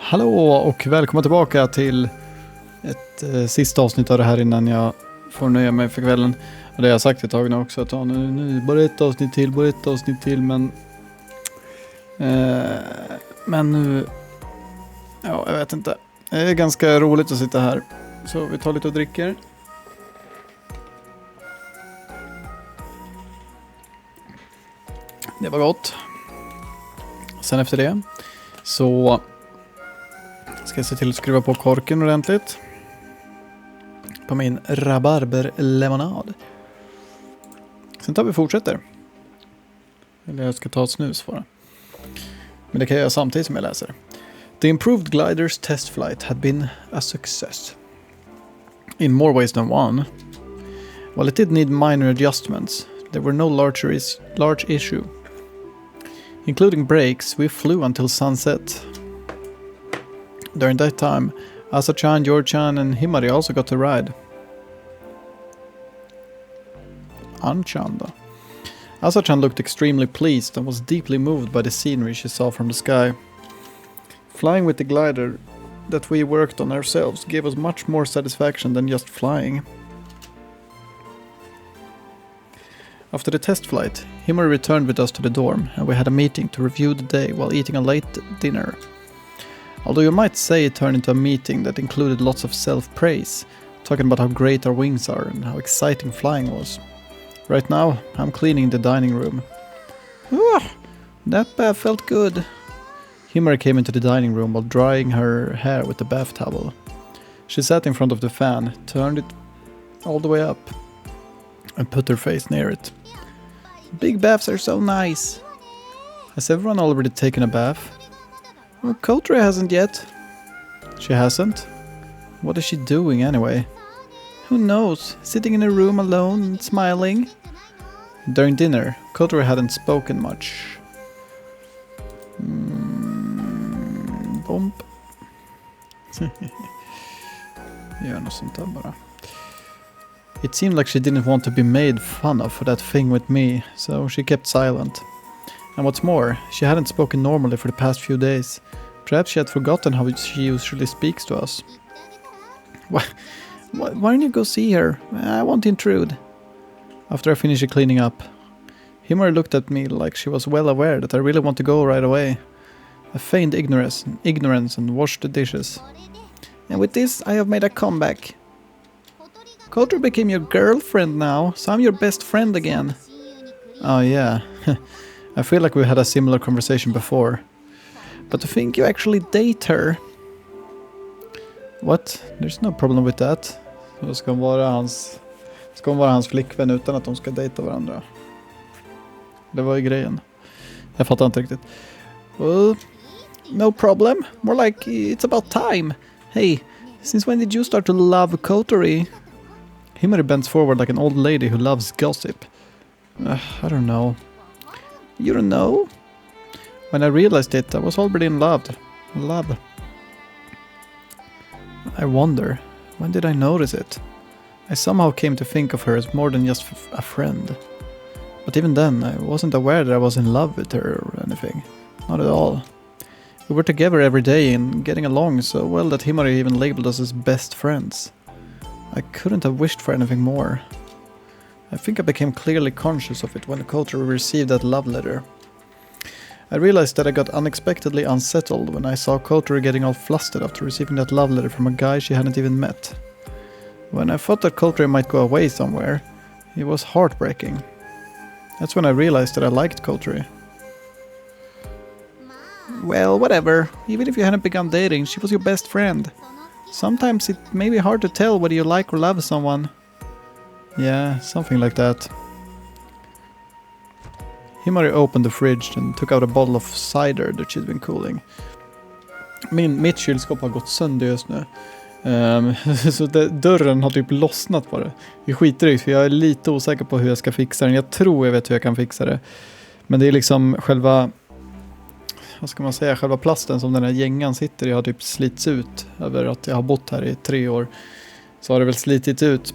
Hallå och välkomna tillbaka till ett sista avsnitt av det här innan jag får nöja mig för kvällen. Och det har jag sagt ett tag nu också, att nu bara ett avsnitt till, men nu, ja, jag vet inte. Det är ganska roligt att sitta här. Så vi tar lite och dricker. Det var gott. Sen efter det så ska jag se till att skruva på korken ordentligt på min rabarberlemonad. Sen tar vi fortsätter. Eller jag ska ta ett snus bara. Men det kan jag göra samtidigt som jag läser. The improved glider's test flight had been a success. In more ways than one. While it did need minor adjustments, there were no large issue. Including breaks, we flew until sunset. During that time, Asa-chan, Yor-chan and Himari also got to ride. An-chan då. Asa-chan looked extremely pleased and was deeply moved by the scenery she saw from the sky. Flying with the glider that we worked on ourselves gave us much more satisfaction than just flying. After the test flight, Himari returned with us to the dorm, and we had a meeting to review the day while eating a late dinner. Although you might say it turned into a meeting that included lots of self-praise, talking about how great our wings are and how exciting flying was. Right now, I'm cleaning the dining room. That bath felt good. Himari came into the dining room while drying her hair with the bath towel. She sat in front of the fan, turned it all the way up, and put her face near it. Big baths are so nice. Has everyone already taken a bath? Well, Kotori hasn't yet. She hasn't? What is she doing anyway? Who knows? Sitting in a room alone and smiling? During dinner, Kotori hadn't spoken much. Bomb. Gör något sånt där bara. It seemed like she didn't want to be made fun of for that thing with me, so she kept silent. And what's more, she hadn't spoken normally for the past few days. Perhaps she had forgotten how she usually speaks to us. Why don't you go see her? I won't intrude. After I finished cleaning up, Himari looked at me like she was well aware that I really want to go right away. I feigned ignorance and washed the dishes. And with this, I have made a comeback. Kotori became your girlfriend now, so I'm your best friend again. Oh yeah, I feel like we had a similar conversation before. But to think you actually date her. What? There's no problem with that. Så ska hon vara hans flickvän utan att de ska dejta varandra. Det var ju grejen. Jag fattar inte riktigt. Well, no problem. More like it's about time. Hey, since when did you start to love Kotori? Himari bends forward like an old lady who loves gossip. I don't know. You don't know? When I realized it, I was already in love. I wonder, when did I notice it? I somehow came to think of her as more than just a friend. But even then, I wasn't aware that I was in love with her or anything. Not at all. We were together every day and getting along so well that Himari even labeled us as best friends. I couldn't have wished for anything more. I think I became clearly conscious of it when Kotori received that love letter. I realized that I got unexpectedly unsettled when I saw Kotori getting all flustered after receiving that love letter from a guy she hadn't even met. When I thought that Kotori might go away somewhere, it was heartbreaking. That's when I realized that I liked Kotori. Well, whatever. Even if you hadn't begun dating, she was your best friend. Sometimes it may be hard to tell whether you like or love someone. Yeah, something like that. Himari opened the fridge and took out a bottle of cider that she'd been cooling. Mitt kylskåp har gått sönder just nu. Så dörren har typ lossnat på det. Det är skitdrygt för jag är lite osäker på hur jag ska fixa den. Jag tror jag vet hur jag kan fixa det. Men det är liksom själva, vad ska man säga, själva plasten som den här gängan sitter i har typ slits ut över att jag har bott här i 3 år. Så har det väl slitit ut.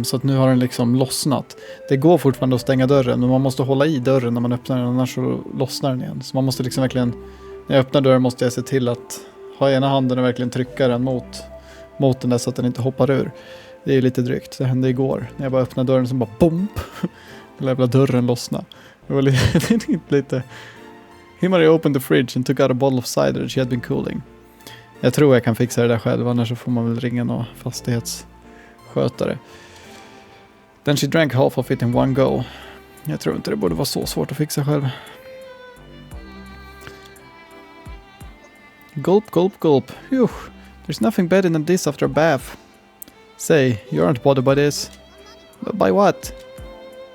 Så att nu har den liksom lossnat. Det går fortfarande att stänga dörren, men man måste hålla i dörren när man öppnar den, annars så lossnar den igen. Så man måste liksom verkligen När jag öppnar dörren måste jag se till att ha ena handen och verkligen trycka den mot den där så att den inte hoppar ur. Det är lite drygt. Det hände igår. När jag bara öppnade dörren så bara bomp. Den jävla dörren lossnade. Det var lite... Himari opened the fridge and took out a bottle of cider she had been cooling. Jag tror jag kan fixa det där själv, annars så får man väl ringa någon fastighetsskötare. Then she drank half of it in one go. Jag tror inte det borde vara så svårt att fixa själv. Gulp, gulp, gulp. Phew. There's nothing better than this after a bath. Say, you aren't bothered by this. By what?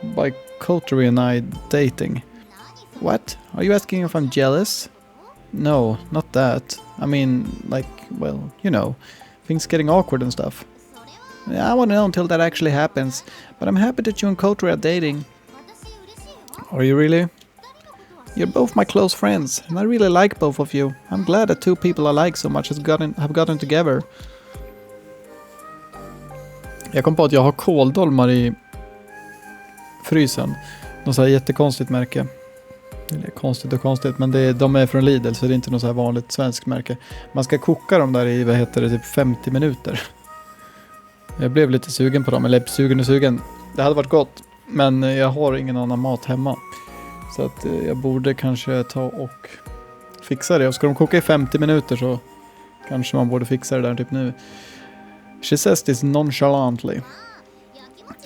By Coterie and I dating. What? Are you asking if I'm jealous? No, not that. I mean, like, well, you know, things getting awkward and stuff. I won't know until that actually happens, but I'm happy that you and Coterie are dating. Are you really? You're both my close friends, and I really like both of you. I'm glad that two people I like so much have gotten together. Jag kom på att jag har kåldolmar i frysen. Något så här jättekonstigt märke. Eller konstigt och konstigt, men de är från Lidl så det är inte något så här vanligt svenskt märke. Man ska koka dem där i, typ 50 minuter. Jag blev lite sugen på dem, eller sugen. Det hade varit gott, men jag har ingen annan mat hemma. Så att jag borde kanske ta och fixa det. Och ska de koka i 50 minuter så kanske man borde fixa det där typ nu. She says this nonchalantly.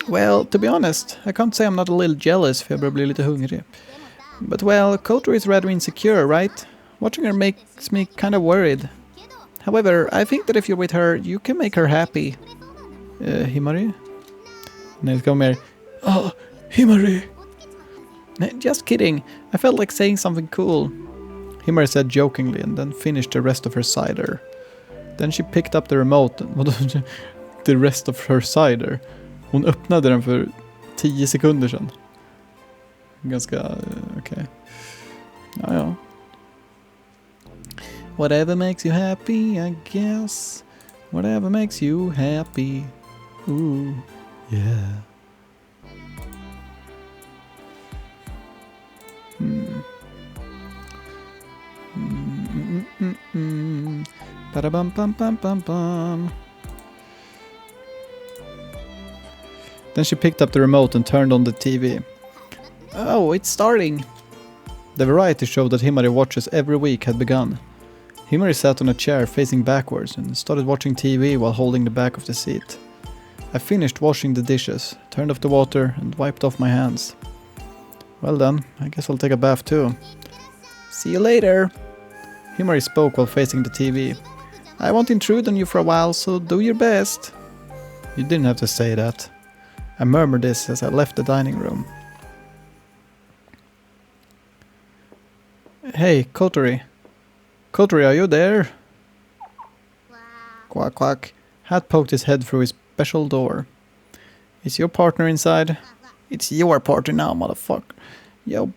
Well, to be honest, I can't say I'm not a little jealous för jag börjar bli lite hungrig. But well, Coterie is rather insecure, right? Watching her makes me kind of worried. However, I think that if you're with her, you can make her happy. Himari? Nej, det ska vara mer... Oh, Himari! Just kidding. I felt like saying something cool. Himari said jokingly and then finished the rest of her cider. Then she picked up the remote. The rest of her cider. Hon öppnade den för 10 sekunder sedan. Ganska okej. Ja. Whatever makes you happy, I guess. Whatever makes you happy. Ooh, yeah. Ba-da-bum-bum-bum-bum-bum. Then she picked up the remote and turned on the TV. Oh, it's starting! The variety show that Himari watches every week had begun. Himari sat on a chair facing backwards and started watching TV while holding the back of the seat. I finished washing the dishes, turned off the water and wiped off my hands. Well then, I guess I'll take a bath too. See you later! Himari spoke while facing the TV. I won't intrude on you for a while, so do your best. You didn't have to say that. I murmured this as I left the dining room. Hey, Coterie. Coterie, are you there? Quack, quack. Hat poked his head through his special door. Is your partner inside? It's your partner now, motherfucker. Yo,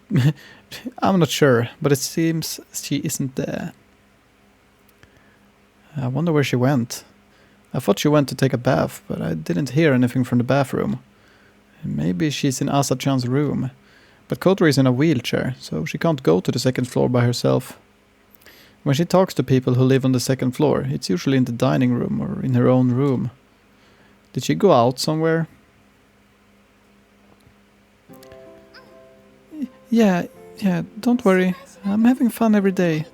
I'm not sure, but it seems she isn't there. I wonder where she went. I thought she went to take a bath, but I didn't hear anything from the bathroom. Maybe she's in Asa-chan's room. But Coterie is in a wheelchair, so she can't go to the second floor by herself. When she talks to people who live on the second floor, it's usually in the dining room or in her own room. Did she go out somewhere? Yeah, don't worry. I'm having fun every day.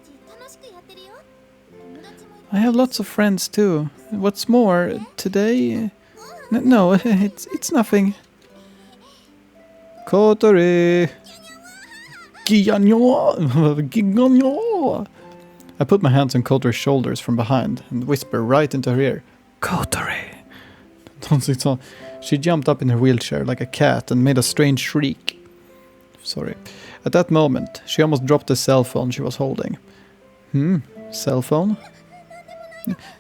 I have lots of friends too. What's more, today... No, it's nothing. Coterie! I put my hands on Coterie's shoulders from behind and whisper right into her ear. Coterie! She jumped up in her wheelchair like a cat and made a strange shriek. Sorry. At that moment, she almost dropped the cell phone she was holding. Cell phone?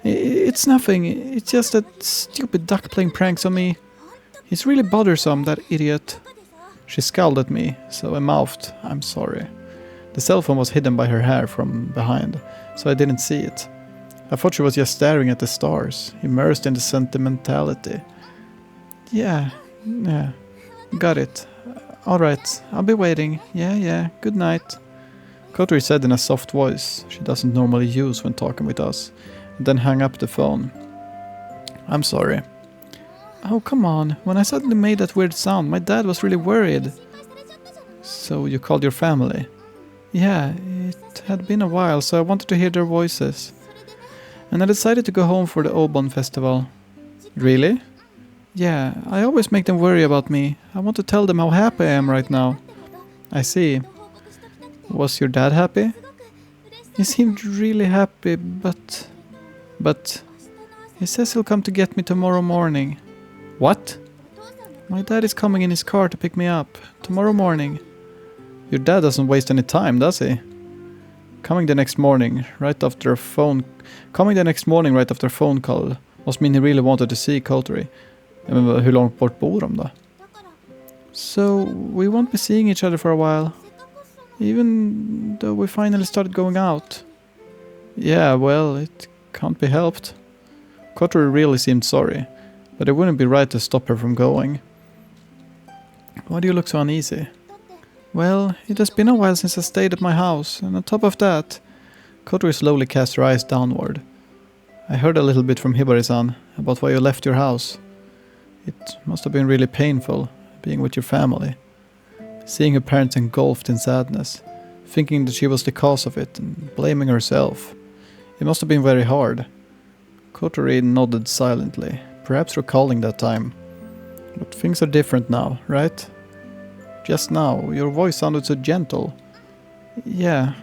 It's nothing. It's just that stupid duck playing pranks on me. He's really bothersome, that idiot. She scowled at me, so I mouthed, I'm sorry. The cell phone was hidden by her hair from behind, so I didn't see it. I thought she was just staring at the stars, immersed in the sentimentality. Yeah, got it. Alright, I'll be waiting. Yeah, good night. Kotori said in a soft voice she doesn't normally use when talking with us, and then hung up the phone. I'm sorry. Oh, come on. When I suddenly made that weird sound, my dad was really worried. So you called your family? Yeah, it had been a while, so I wanted to hear their voices. And I decided to go home for the Obon festival. Really? Yeah, I always make them worry about me. I want to tell them how happy I am right now. I see. Was your dad happy? He seemed really happy, but... He says he'll come to get me tomorrow morning. What? My dad is coming in his car to pick me up. Tomorrow morning. Your dad doesn't waste any time, does he? Coming the next morning, right after a phone call must mean he really wanted to see Kotori. Men hur långt bort bor de då? So, we won't be seeing each other for a while. Even though we finally started going out. Yeah, well, it can't be helped. Kotori really seemed sorry, but it wouldn't be right to stop her from going. Why do you look so uneasy? Well, it has been a while since I stayed at my house, and on top of that, Kotori slowly cast her eyes downward. I heard a little bit from Hibari-san about why you left your house. It must have been really painful, being with your family. Seeing her parents engulfed in sadness, thinking that she was the cause of it, and blaming herself. It must have been very hard. Kotori nodded silently, perhaps recalling that time. But things are different now, right? Just now, your voice sounded so gentle. Yeah.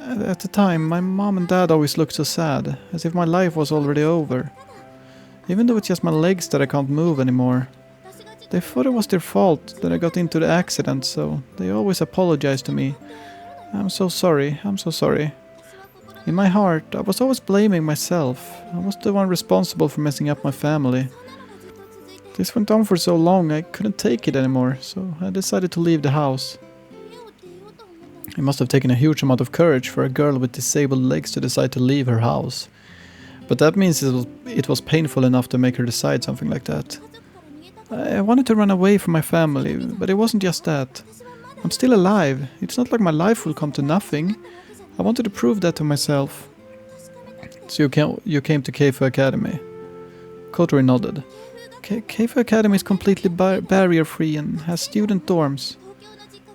At the time, my mom and dad always looked so sad, as if my life was already over. Even though it's just my legs that I can't move anymore. They thought it was their fault that I got into the accident, so they always apologized to me. I'm so sorry. In my heart, I was always blaming myself. I was the one responsible for messing up my family. This went on for so long, I couldn't take it anymore, so I decided to leave the house. It must have taken a huge amount of courage for a girl with disabled legs to decide to leave her house. But that means it was painful enough to make her decide something like that. I wanted to run away from my family, but it wasn't just that. I'm still alive. It's not like my life will come to nothing. I wanted to prove that to myself. So you came to Keifu Academy? Kotori nodded. Keifu Academy is completely barrier-free and has student dorms.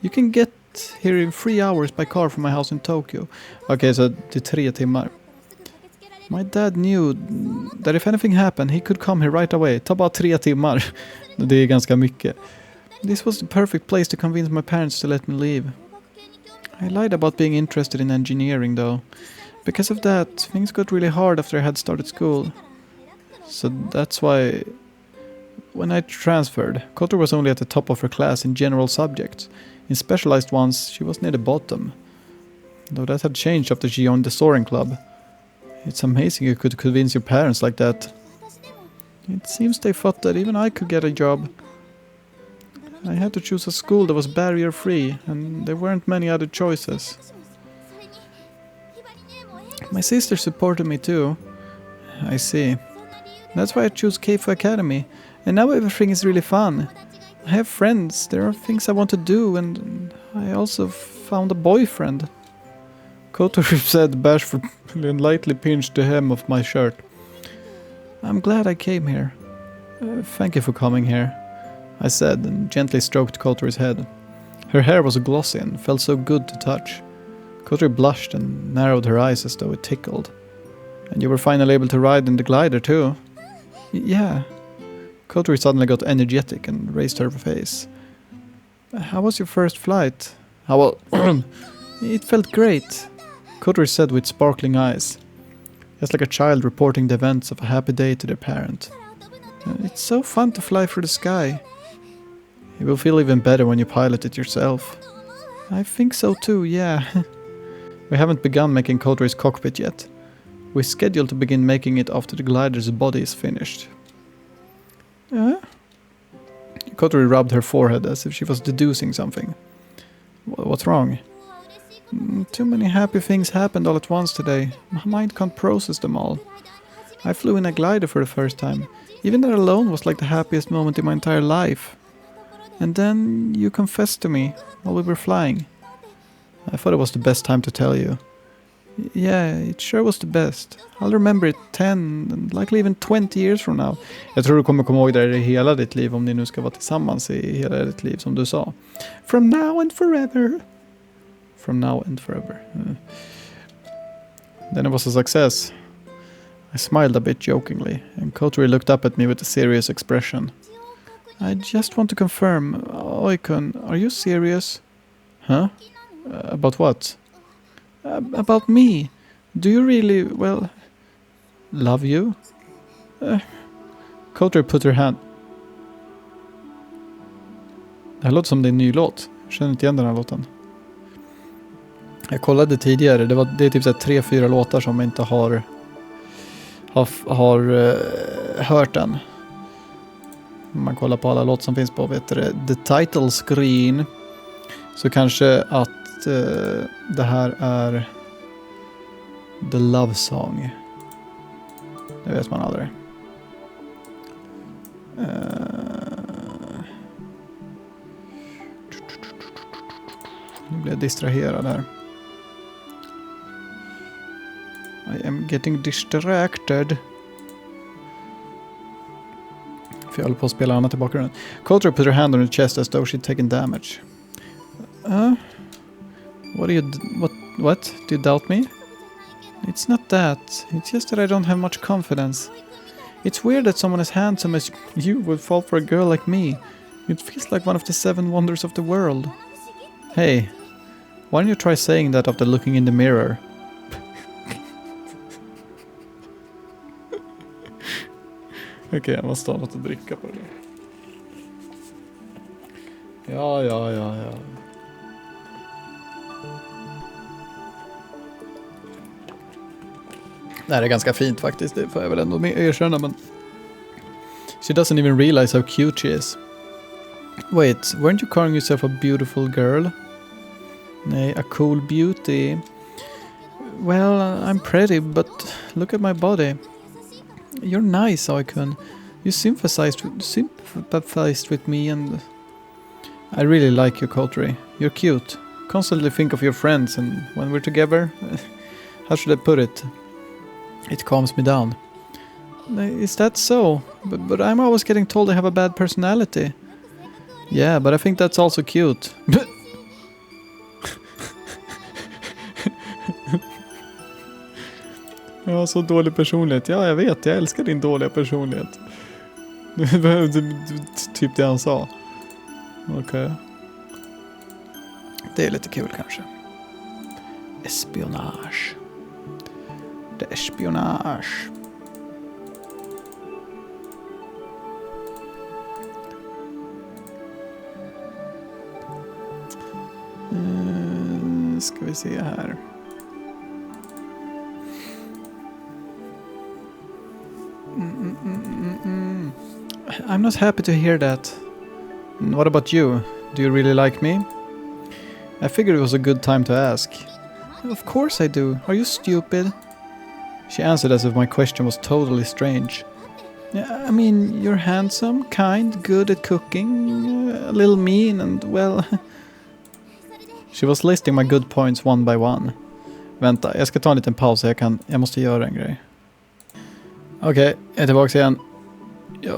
You can get here in 3 hours by car from my house in Tokyo. Okay, so det är 3 timmar. My dad knew that if anything happened, he could come here right away. Ta bara 3 timmar. Det är ganska mycket. This was the perfect place to convince my parents to let me leave. I lied about being interested in engineering, though. Because of that, things got really hard after I had started school. So that's why... When I transferred, Kotori was only at the top of her class in general subjects. In specialized ones, she was near the bottom. Though that had changed after she joined the soaring club. It's amazing you could convince your parents like that. It seems they thought that even I could get a job. I had to choose a school that was barrier-free, and there weren't many other choices. My sister supported me too. I see. That's why I chose Keifu Academy, and now everything is really fun. I have friends, there are things I want to do, and I also found a boyfriend. Kotori said bashfully and lightly pinched the hem of my shirt. I'm glad I came here. Thank you for coming here, I said, and gently stroked Kotori's head. Her hair was glossy and felt so good to touch. Kotori blushed and narrowed her eyes as though it tickled. And you were finally able to ride in the glider too? Yeah. Kotori suddenly got energetic and raised her face. How was your first flight? It felt great, Kotori said with sparkling eyes. Just like a child reporting the events of a happy day to their parent. It's so fun to fly through the sky. You will feel even better when you pilot it yourself. I think so too, yeah. We haven't begun making Kotori's cockpit yet. We're scheduled to begin making it after the glider's body is finished. Kotori rubbed her forehead as if she was deducing something. What's wrong? Too many happy things happened all at once today. My mind can't process them all. I flew in a glider for the first time. Even that alone was like the happiest moment in my entire life. And then you confessed to me while we were flying. I thought it was the best time to tell you. Yeah, it sure was the best. I'll remember it 10 and likely even 20 years from now. Jag tror du kommer komma ihåg det i hela ditt liv om ni nu ska vara tillsammans i hela ditt liv som du sa. From now and forever. From now and forever. Then it was a success. I smiled a bit jokingly, and Koturi looked up at me with a serious expression. I just want to confirm, Oikun, are you serious? Huh? About what? About me. Do you really, well, love you? Koturi put her hand... Det här låter som det är en ny låt. Jag känner inte igen den här låten. Jag kollade tidigare, det är typ 3-4 låtar som jag inte har hört än. Om man kollar på alla låtar som finns på the title screen, så kanske att det här är The Love Song. Det vet man aldrig. Nu blir jag distraherad här. I am getting distracted. För jag håller på att spela annat i bakgrunden. Koturi put her hand on her chest as though she'd taken damage. What? Do you doubt me? It's not that. It's just that I don't have much confidence. It's weird that someone as handsome as you would fall for a girl like me. It feels like one of the 7 wonders of the world. Hey, why don't you try saying that after looking in the mirror? Okej, jag måste ha något att dricka på det. Ja. Det här är ganska fint faktiskt, det får jag väl ändå erkänna, men... She doesn't even realize how cute she is. Wait, weren't you calling yourself a beautiful girl? Nej, a cool beauty. Well, I'm pretty, but look at my body. You're nice, Oikun. You sympathized with me, and I really like you, Koturi. You're cute. Constantly think of your friends, and when we're together, how should I put it? It calms me down. Is that so? But I'm always getting told I have a bad personality. Yeah, but I think that's also cute. Jag har så dålig personlighet. Ja, jag vet. Jag älskar din dåliga personlighet. Typ det han sa. Okej. Det är lite kul kanske. Espionage. Det är espionage. Ska vi se här. I'm not happy to hear that. What about you? Do you really like me? I figured it was a good time to ask. Of course I do. Are you stupid? She answered as if my question was totally strange. I mean, you're handsome, kind, good at cooking, a little mean, and well... She was listing my good points one by one. Vänta, jag ska ta en liten paus. Jag måste göra en grej. Okej, jag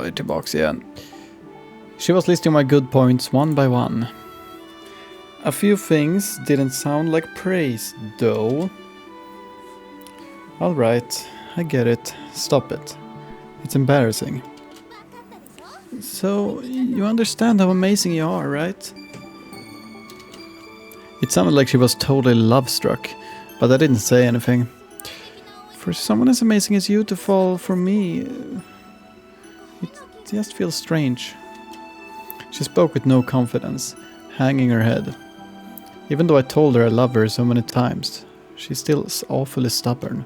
är tillbaks igen. She was listing my good points one by one. A few things didn't sound like praise, though. All right, I get it. Stop it. It's embarrassing. So, you understand how amazing you are, right? It sounded like she was totally love-struck, but I didn't say anything. For someone as amazing as you to fall for me, it just feels strange. She spoke with no confidence, hanging her head. Even though I told her I love her so many times, she's still awfully stubborn.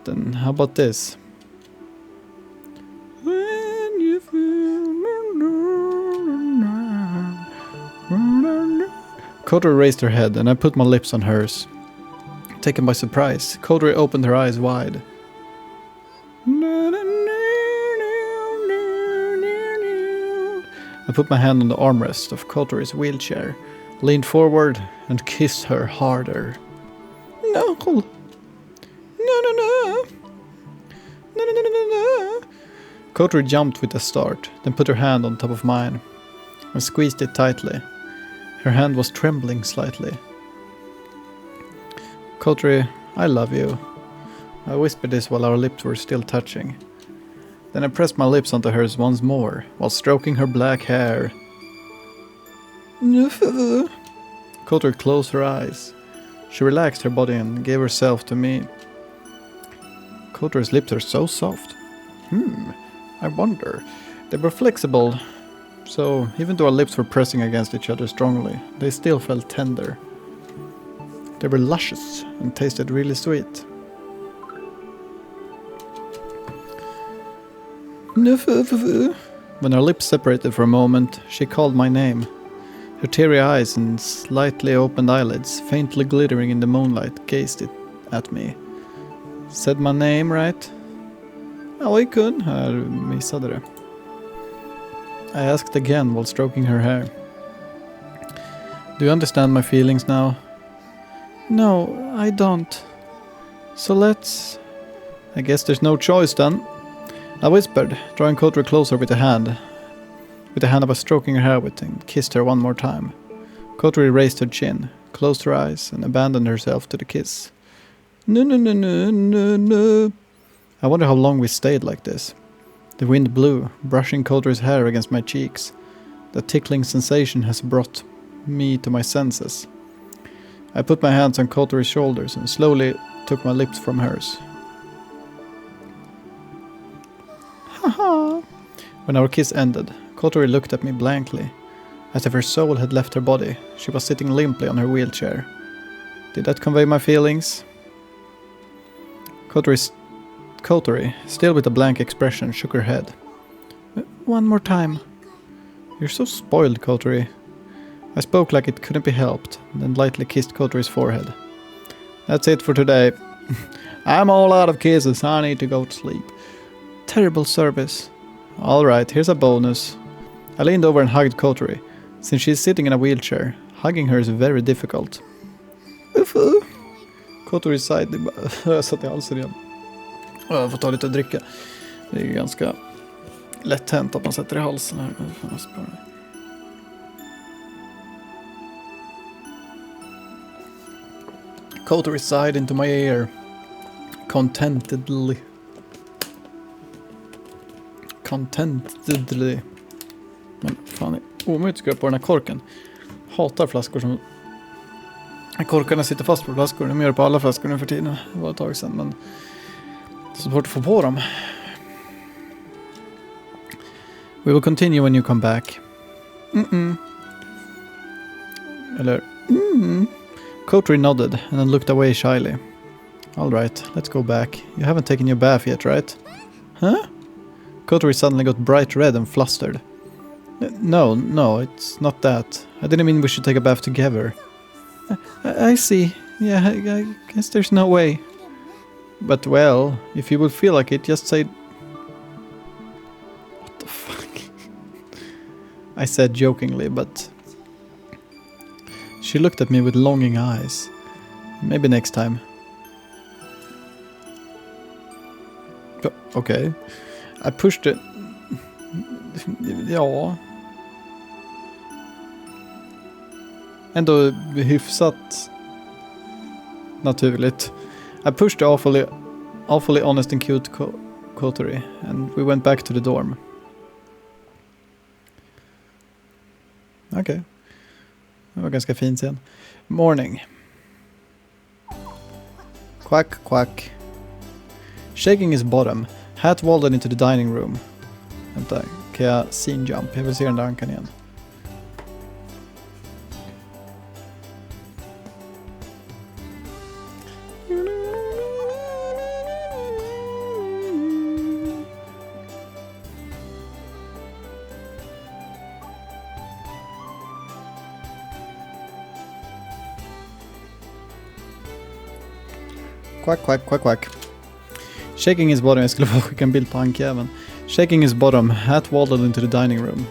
Then how about this? When you Koturi raised her head and I put my lips on hers. Taken by surprise, Koturi opened her eyes wide. I put my hand on the armrest of Koturi's wheelchair, leaned forward and kissed her harder. No! No, no, no! No, no, no, no, no! Kotori jumped with a start, then put her hand on top of mine and squeezed it tightly. Her hand was trembling slightly. Kotori, I love you. I whispered this while our lips were still touching. Then I pressed my lips onto hers once more, while stroking her black hair. Kotori closed her eyes. She relaxed her body and gave herself to me. Kotori's lips are so soft. I wonder. They were flexible, so even though our lips were pressing against each other strongly, they still felt tender. They were luscious and tasted really sweet. When our lips separated for a moment, she called my name. Her teary eyes and slightly opened eyelids, faintly glittering in the moonlight, gazed at me. Said my name, right? Ja, jag kunde. Jag missade det. I asked again while stroking her hair. Do you understand my feelings now? No, I don't. So let's... I guess there's no choice then. I whispered, drawing Kotori closer with the hand I was stroking her hair with, and kissed her one more time. Kotori raised her chin, closed her eyes, and abandoned herself to the kiss. No, no, no, no, no, no. I wonder how long we stayed like this. The wind blew, brushing Kotori's hair against my cheeks. The tickling sensation has brought me to my senses. I put my hands on Kotori's shoulders and slowly took my lips from hers. Haha! When our kiss ended, Kotori looked at me blankly. As if her soul had left her body, she was sitting limply on her wheelchair. Did that convey my feelings? Kotori, still with a blank expression, shook her head. One more time. You're so spoiled, Kotori. I spoke like it couldn't be helped, then lightly kissed Kotori's forehead. That's it for today. I'm all out of kisses, I need to go to sleep. Terrible service. Alright, here's a bonus. I leaned over and hugged Kotori. Since she's sitting in a wheelchair, hugging her is very difficult. Kotori sighed. Jag satt i halsen igen. Jag får ta lite att dricka. Det är ju ganska lätt hänt att man sätter i halsen här. Kotori sighed into my ear. Contentedly. Men fan, det är omöjligt att skruva på den här korken. Hatar flaskor som... Korkarna sitter fast på flaskor. De gör på alla flaskor nu för tiden. Det var ett tag sedan, men... Det är så svårt att få på dem. We will continue when you come back. Eller... Kotori nodded and then looked away shyly. Alright, let's go back. You haven't taken your bath yet, right? Huh? Kotori suddenly got bright red and flustered. No, it's not that. I didn't mean we should take a bath together. I see. Yeah, I guess there's no way. But well, if you would feel like it, just say... What the fuck? I said jokingly, but... She looked at me with longing eyes. Maybe next time. Okay. I pushed it. Ja. Ändå hyfsat naturligt. I pushed the awfully honest and cute Kotori, and we went back to the dorm. Okay. Det var ganska fint sen. Morning. Quack, quack. Shaking his bottom, Hat vaulted into the dining room. Vänta, kan jag scene jump? Jag vill se den där ankan igen. Quack, quack, quack, quack. Shaking his bottom, jag skulle få skicka en bild på ankjäveln. Shaking his bottom, Hat vaulted into the dining room.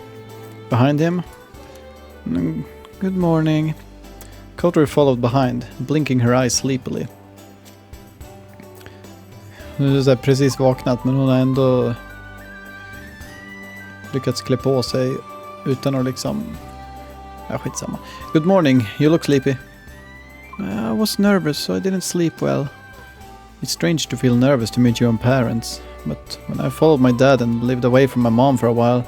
Behind him, Good morning. Kotori followed behind, blinking her eyes sleepily. Nu är precis vaknat, men hon har ändå lyckats klä på sig utan att liksom... Ja, skitsamma. Good morning, you look sleepy. I was nervous, so I didn't sleep well. It's strange to feel nervous to meet your own parents, but when I followed my dad and lived away from my mom for a while,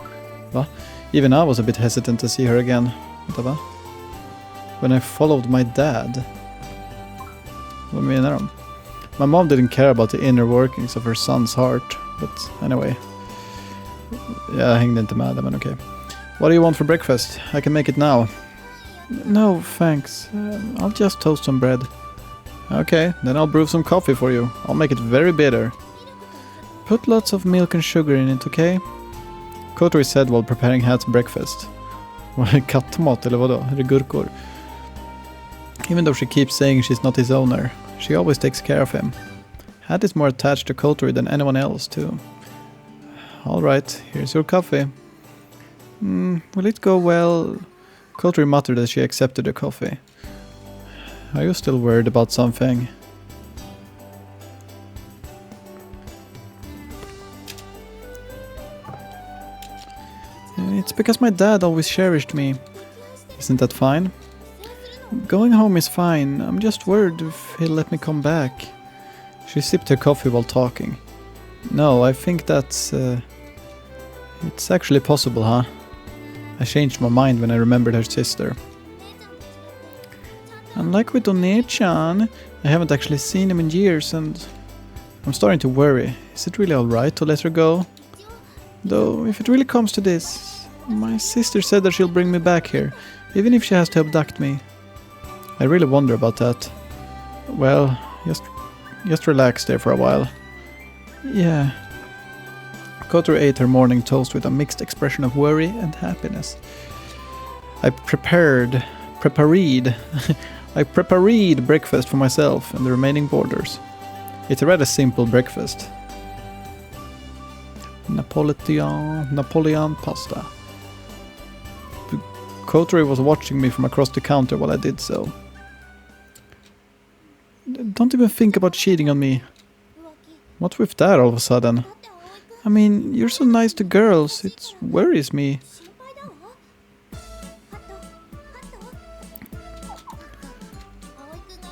even I was a bit hesitant to see her again. Va? When I followed my dad? Vad menar de? My mom didn't care about the inner workings of her son's heart, but anyway. Jag hängde inte med det, men okej. What do you want for breakfast? I can make it now. No, thanks. I'll just toast some bread. Okay, then I'll brew some coffee for you. I'll make it very bitter. Put lots of milk and sugar in it, okay? Kotori said while preparing Hat's breakfast. Kattmat eller vadå? Är det gurkor? Even though she keeps saying she's not his owner, she always takes care of him. Hat is more attached to Kotori than anyone else, too. Alright, here's your coffee. Will it go well? Kotori muttered as she accepted the coffee. Are you still worried about something? It's because my dad always cherished me. Isn't that fine? Going home is fine. I'm just worried if he'll let me come back. She sipped her coffee while talking. No, I think that's... it's actually possible, huh? I changed my mind when I remembered her sister. Unlike with One-chan, I haven't actually seen him in years and... I'm starting to worry. Is it really alright to let her go? Though, if it really comes to this, my sister said that she'll bring me back here, even if she has to abduct me. I really wonder about that. Well, just relax there for a while. Yeah. Kotori ate her morning toast with a mixed expression of worry and happiness. I prepared breakfast for myself and the remaining boarders. It's a rather simple breakfast. Napoleon pasta. Kotori was watching me from across the counter while I did so. Don't even think about cheating on me. What's with that all of a sudden? I mean, you're so nice to girls, it worries me.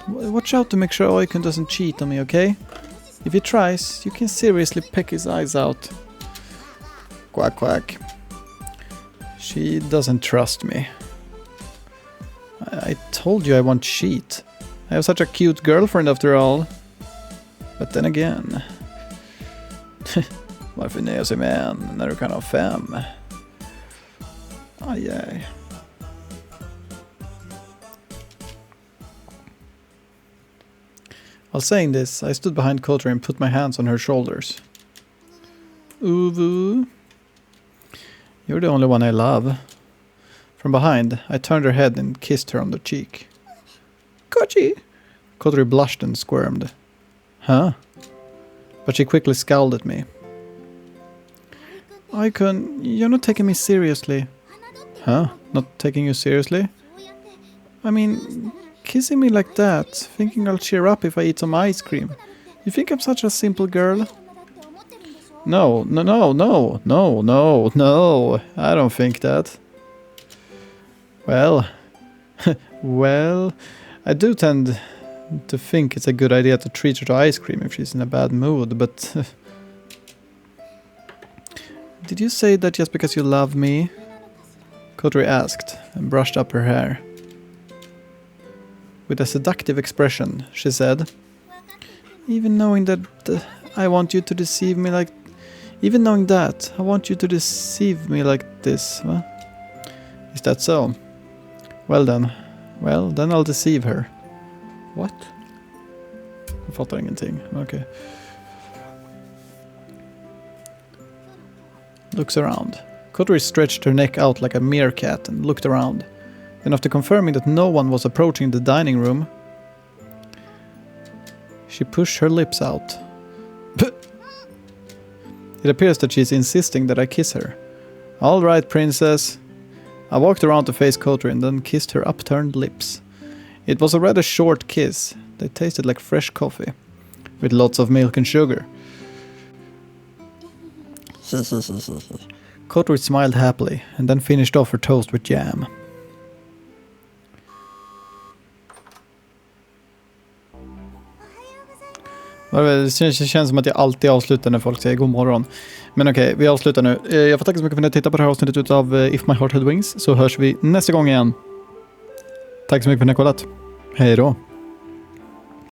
Watch out to make sure Oikun doesn't cheat on me, okay? If he tries, you can seriously peck his eyes out. Quack quack. She doesn't trust me. I told you I won't cheat. I have such a cute girlfriend after all. But then again... Varför nöja sig med en när du kan ha 5? Ajaj. While saying this, I stood behind Kotori and put my hands on her shoulders. Uvu. You're the only one I love. From behind, I turned her head and kissed her on the cheek. Kochi! Kotori blushed and squirmed. Huh? But she quickly scowled at me. Oikun, you're not taking me seriously. Huh? Not taking you seriously? I mean, kissing me like that, thinking I'll cheer up if I eat some ice cream. You think I'm such a simple girl? No, I don't think that. Well, I do tend to think it's a good idea to treat her to ice cream if she's in a bad mood, but... Did you say that just because you love me? Kotori asked and brushed up her hair. With a seductive expression, she said, Even knowing that I want you to deceive me like... Even knowing that, I want you to deceive me like this, huh? Is that so? Well then I'll deceive her. What? Jag fattar ingenting. Okay. Looks around. Kotori stretched her neck out like a meerkat and looked around. Then after confirming that no one was approaching the dining room, she pushed her lips out. It appears that she's insisting that I kiss her. All right, princess. I walked around to face Kotori and then kissed her upturned lips. It was a rather short kiss. They tasted like fresh coffee, with lots of milk and sugar. Kotori smiled happily and then finished off her toast with jam. Det känns som att jag alltid avslutar när folk säger god morgon. Men okej, vi avslutar nu. Jag får tacka så mycket för att ni tittar på det här avsnittet utav If My Heart Had Wings. Så hörs vi nästa gång igen. Tack så mycket för att ni har kollat. Hej då.